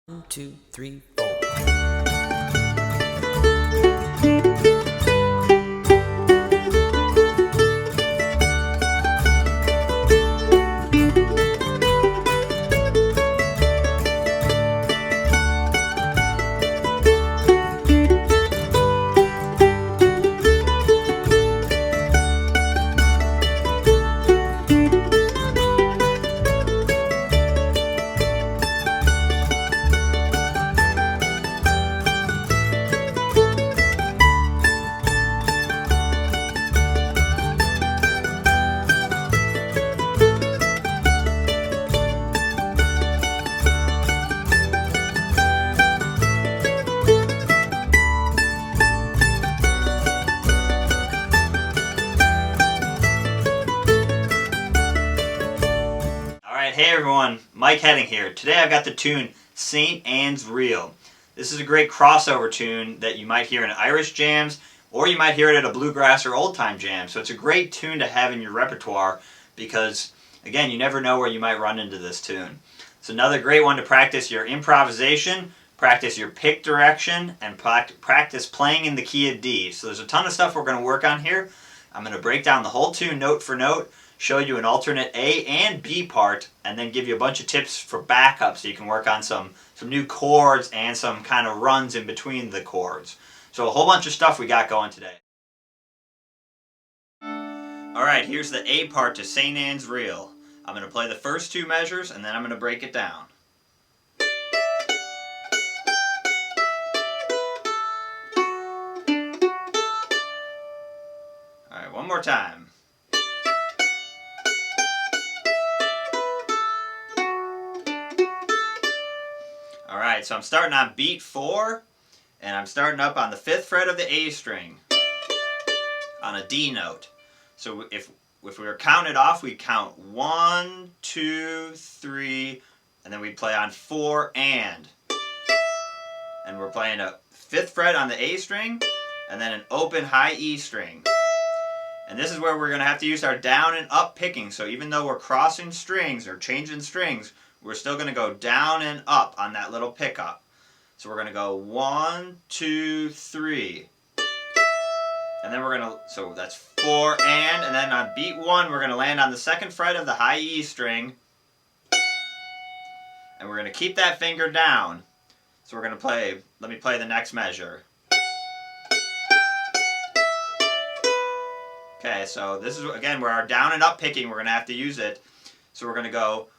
1, 2, 3, 4. Hey everyone, Mike Hedding here. Today I've got the tune St. Anne's Reel. This is a great crossover tune that you might hear in Irish jams, or you might hear it at a bluegrass or old time jam. So it's a great tune to have in your repertoire because, again, you never know where you might run into this tune. It's another great one to practice your improvisation, practice your pick direction, and practice playing in the key of D. So there's a ton of stuff we're going to work on here. I'm going to break down the whole tune note for note, show you an alternate A and B part, and then give you a bunch of tips for backup so you can work on some new chords and some kind of runs in between the chords. So a whole bunch of stuff we got going today. Alright, here's the A part to St. Anne's Reel. I'm going to play the first two measures and then I'm going to break it down. Alright, one more time. Alright, so I'm starting on beat 4, and I'm starting up on the 5th fret of the A string on a D note. So if we were counted off, we'd count 1, 2, 3, and then we'd play on 4 and we're playing a 5th fret on the A string, and then an open high E string. And this is where we're going to have to use our down and up picking, so even though we're crossing strings or changing strings, we're still going to go down and up on that little pickup. So we're going to go 1, 2, 3. And then we're going to, so that's 4 and then on beat 1 we're going to land on the 2nd fret of the high E string. And we're going to keep that finger down. So we're going to play, let me play the next measure. Okay, so this is, again, where our down and up picking, we're going to have to use it. So we're going to go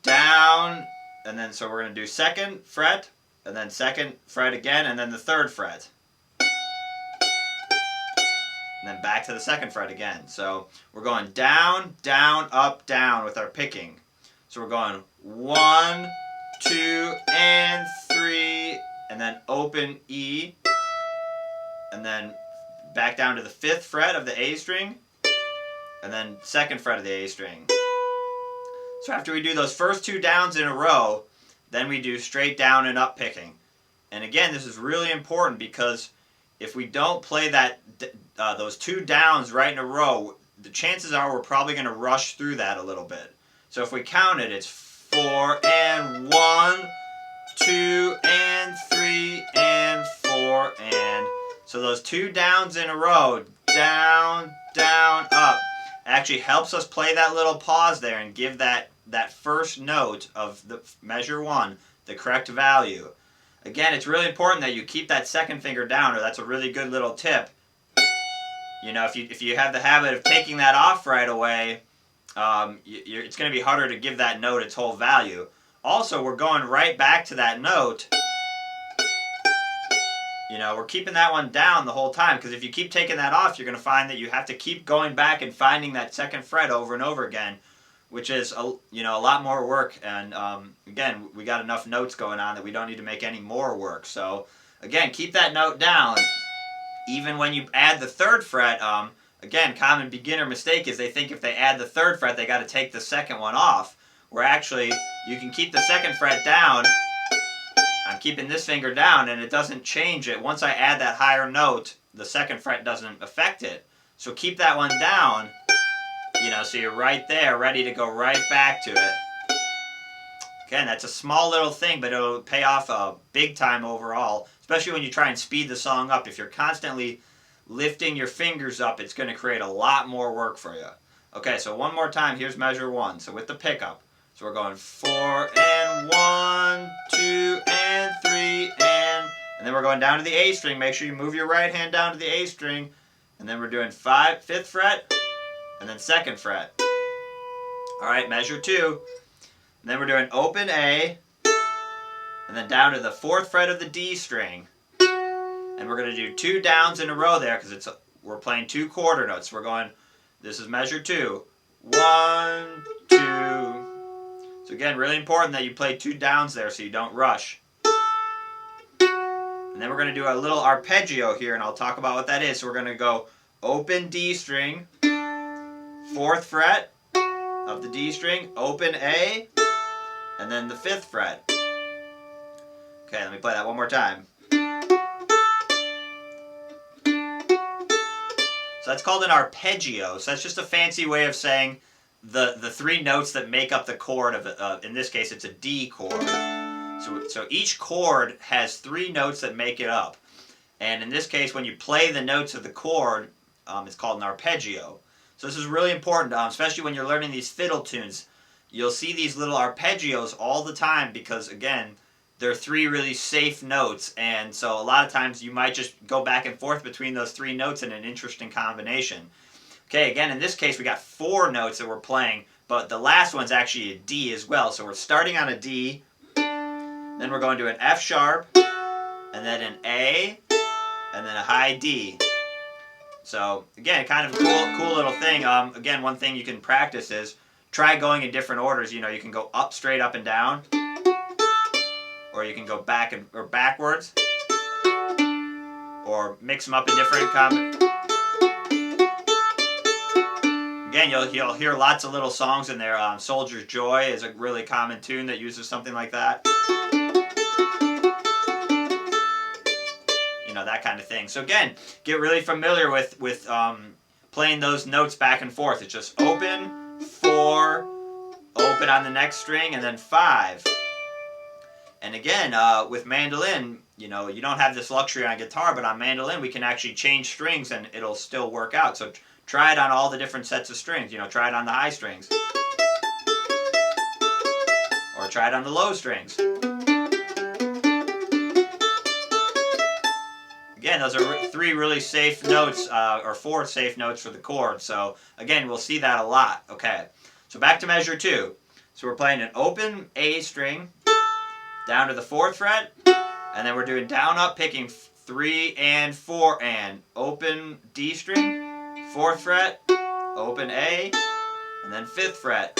down, and then so we're going to do 2nd fret, and then 2nd fret again, and then the 3rd fret. And then back to the 2nd fret again. So we're going down, down, up, down with our picking. So we're going 1, 2, and 3, and then open E, and then back down to the 5th fret of the A string, and then 2nd fret of the A string. So after we do those first two downs in a row, then we do straight down and up picking. And again, this is really important because if we don't play that those two downs right in a row, the chances are we're probably going to rush through that a little bit. So if we count it, it's 4 and 1, 2 and 3 and 4 and. So those two downs in a row, down, down, up, actually helps us play that little pause there and give that first note of the measure 1 the correct value. Again, it's really important that you keep that 2nd finger down, or that's a really good little tip. You know, if you have the habit of taking that off right away, it's going to be harder to give that note its whole value. Also, we're going right back to that note. You know, we're keeping that one down the whole time, because if you keep taking that off, you're going to find that you have to keep going back and finding that 2nd fret over and over again, which is a lot more work. And again, we got enough notes going on that we don't need to make any more work. So again, keep that note down. Even when you add the 3rd fret, again, common beginner mistake is they think if they add the 3rd fret, they got to take the 2nd one off. Where actually, you can keep the 2nd fret down. I'm keeping this finger down and it doesn't change it. Once I add that higher note, the 2nd fret doesn't affect it. So keep that one down, so you're right there, ready to go right back to it. Again, that's a small little thing, but it'll pay off big time overall, especially when you try and speed the song up. If you're constantly lifting your fingers up, it's going to create a lot more work for you. Okay, so one more time, here's measure 1. So with the pickup. So we're going 4 and 1, 2 and 3 and then we're going down to the A string. Make sure you move your right hand down to the A string. And then we're doing 5th fret and then 2nd fret. All right, measure 2. And then we're doing open A and then down to the 4th fret of the D string. And we're going to do 2 downs in a row there because we're playing 2 quarter notes. We're going, this is measure 2. 1, 2. So again, really important that you play 2 downs there so you don't rush. And then we're going to do a little arpeggio here, and I'll talk about what that is. So we're going to go open D string, 4th fret of the D string, open A, and then the 5th fret. Okay, let me play that one more time. So that's called an arpeggio. So that's just a fancy way of saying the 3 notes that make up the chord of, in this case, it's a D chord. So each chord has 3 notes that make it up. And in this case, when you play the notes of the chord, it's called an arpeggio. So this is really important, especially when you're learning these fiddle tunes. You'll see these little arpeggios all the time because, again, they're 3 really safe notes. And so a lot of times you might just go back and forth between those 3 notes in an interesting combination. Okay, again, in this case, we got 4 notes that we're playing, but the last one's actually a D as well. So we're starting on a D, then we're going to an F sharp, and then an A, and then a high D. So again, kind of a cool little thing. Again, one thing you can practice is try going in different orders. You know, you can go up, straight up and down, or you can go back or backwards, or mix them up in different combinations. Again, you'll hear lots of little songs in there. Soldier's Joy is a really common tune that uses something like that. You know, that kind of thing. So again, get really familiar with playing those notes back and forth. It's just open, 4, open on the next string, and then 5. And again, with mandolin, you know, you don't have this luxury on guitar, but on mandolin we can actually change strings and it'll still work out. So try it on all the different sets of strings. You know, try it on the high strings. Or try it on the low strings. Again, those are 3 really safe notes, or 4 safe notes for the chord. So again, we'll see that a lot. Okay, so back to measure 2. So we're playing an open A string, down to the 4th fret, and then we're doing down up, picking 3 and 4 and open D string, 4th fret, open A, and then 5th fret.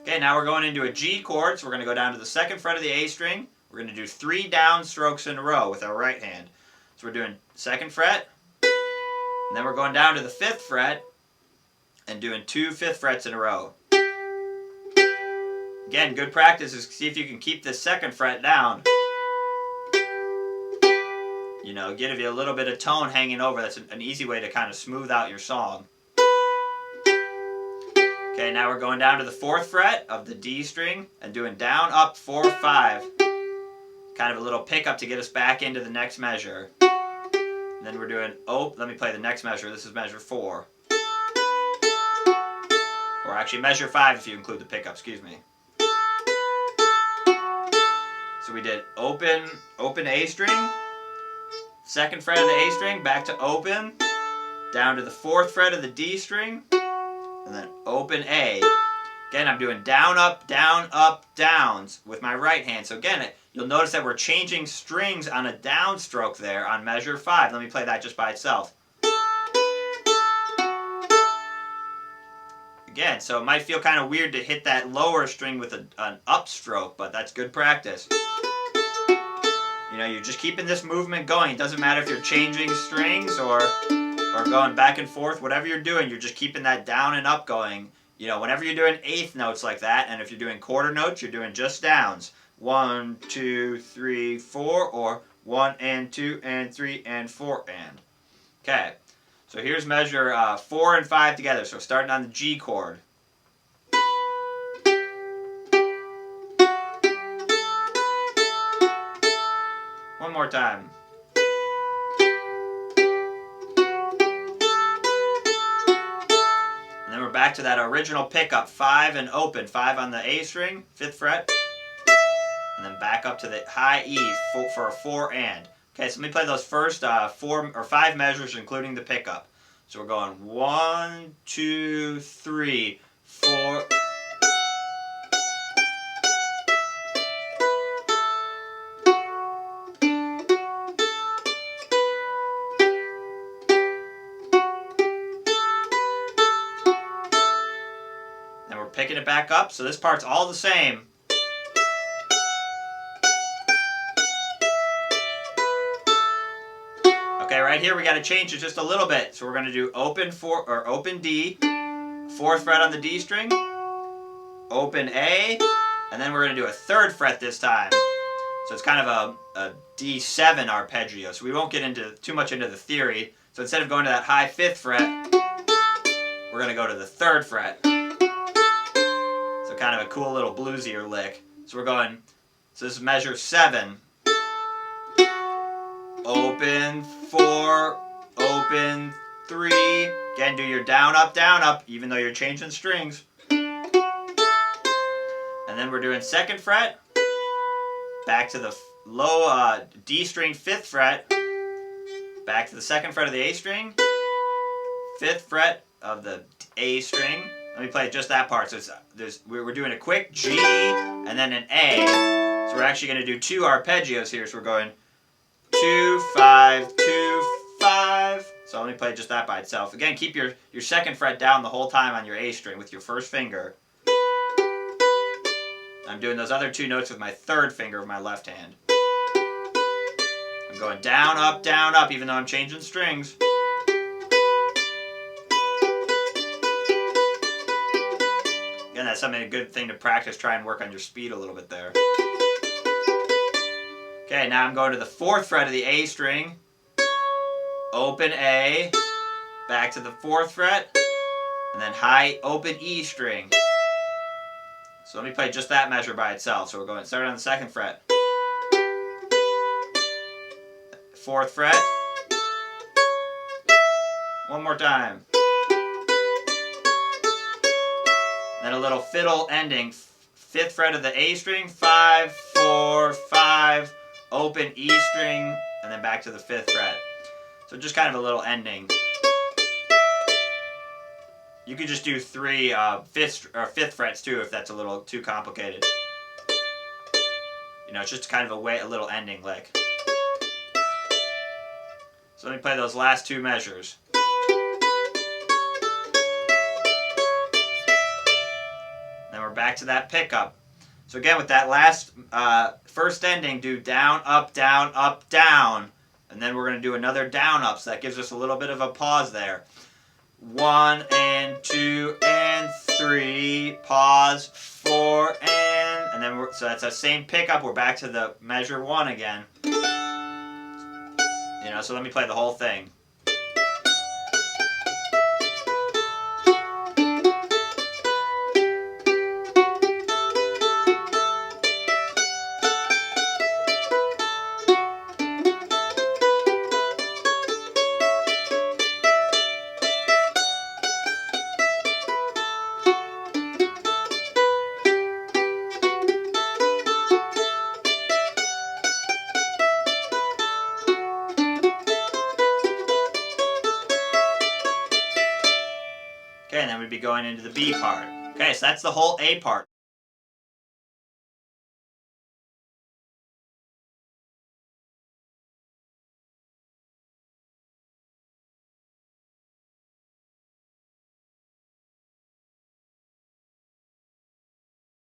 Okay, now we're going into a G chord, so we're going to go down to the 2nd fret of the A string. We're going to do 3 down strokes in a row with our right hand. So we're doing 2nd fret, and then we're going down to the 5th fret and doing 2 5th frets in a row. Again, good practice is see if you can keep this 2nd fret down. You know, give you a little bit of tone hanging over. That's an easy way to kind of smooth out your song. Okay, now we're going down to the 4th fret of the D string and doing down, up, 4, 5. Kind of a little pickup to get us back into the next measure. And then we're doing, let me play the next measure. This is measure 4. Or actually measure 5 if you include the pickup, excuse me. So we did open A string, 2nd fret of the A string, back to open, down to the 4th fret of the D string, and then open A. Again, I'm doing down, up, downs with my right hand. So again, you'll notice that we're changing strings on a downstroke there on measure 5. Let me play that just by itself. Again, so it might feel kind of weird to hit that lower string with an upstroke, but that's good practice. You know, you're just keeping this movement going. It doesn't matter if you're changing strings or going back and forth. Whatever you're doing, you're just keeping that down and up going. You know, whenever you're doing 8th notes like that, and if you're doing quarter notes, you're doing just downs. 1, 2, 3, 4, or 1 and 2 and 3 and 4 and. Okay, so here's measure 4 and 5 together. So starting on the G chord. One more time. And then we're back to that original pickup, 5 and open, 5 on the A string, 5th fret, and then back up to the high E for a 4 and. Okay, so let me play those first 4 or 5 measures, including the pickup. So we're going 1, 2, 3, 4. Then we're picking it back up, so this part's all the same. Okay, right here we got to change it just a little bit. So we're going to do open open D, 4th fret on the D string, open A, and then we're going to do a 3rd fret this time. So it's kind of a D7 arpeggio. So we won't get into too much into the theory. So instead of going to that high 5th fret, we're going to go to the 3rd fret. So kind of a cool little bluesier lick. So we're going. So this is measure 7. Open 4, open 3. Again, do your down, up, even though you're changing strings. And then we're doing 2nd fret, back to the low D string 5th fret, back to the 2nd fret of the A string, 5th fret of the A string. Let me play just that part. So we're doing a quick G and then an A. So we're actually going to do 2 arpeggios here. So we're going 2, 5, 2, 5. So let me play just that by itself. Again, keep your 2nd fret down the whole time on your A string with your 1st finger. I'm doing those other 2 notes with my 3rd finger of my left hand. I'm going down, up, even though I'm changing strings. Again, that's a good thing to practice. Try and work on your speed a little bit there. Okay, now I'm going to the 4th fret of the A string, open A, back to the 4th fret, and then high open E string. So let me play just that measure by itself. So we're going start on the 2nd fret, 4th fret, one more time. Then a little fiddle ending, 5th fret of the A string, 5, 4, 5. Open E string, and then back to the 5th fret. So just kind of a little ending. You could just do 3 5th frets too if that's a little too complicated. You know, it's just kind of a little ending lick. So let me play those last 2 measures. Then we're back to that pickup. So again, with that last first ending, do down, up, down. And then we're going to do another down, up. So that gives us a little bit of a pause there. 1 and 2 and 3. Pause. 4 and then so that's that same pickup. We're back to the measure 1 again. You know, so let me play the whole thing. Okay, and then we'd be going into the B part. Okay, so that's the whole A part.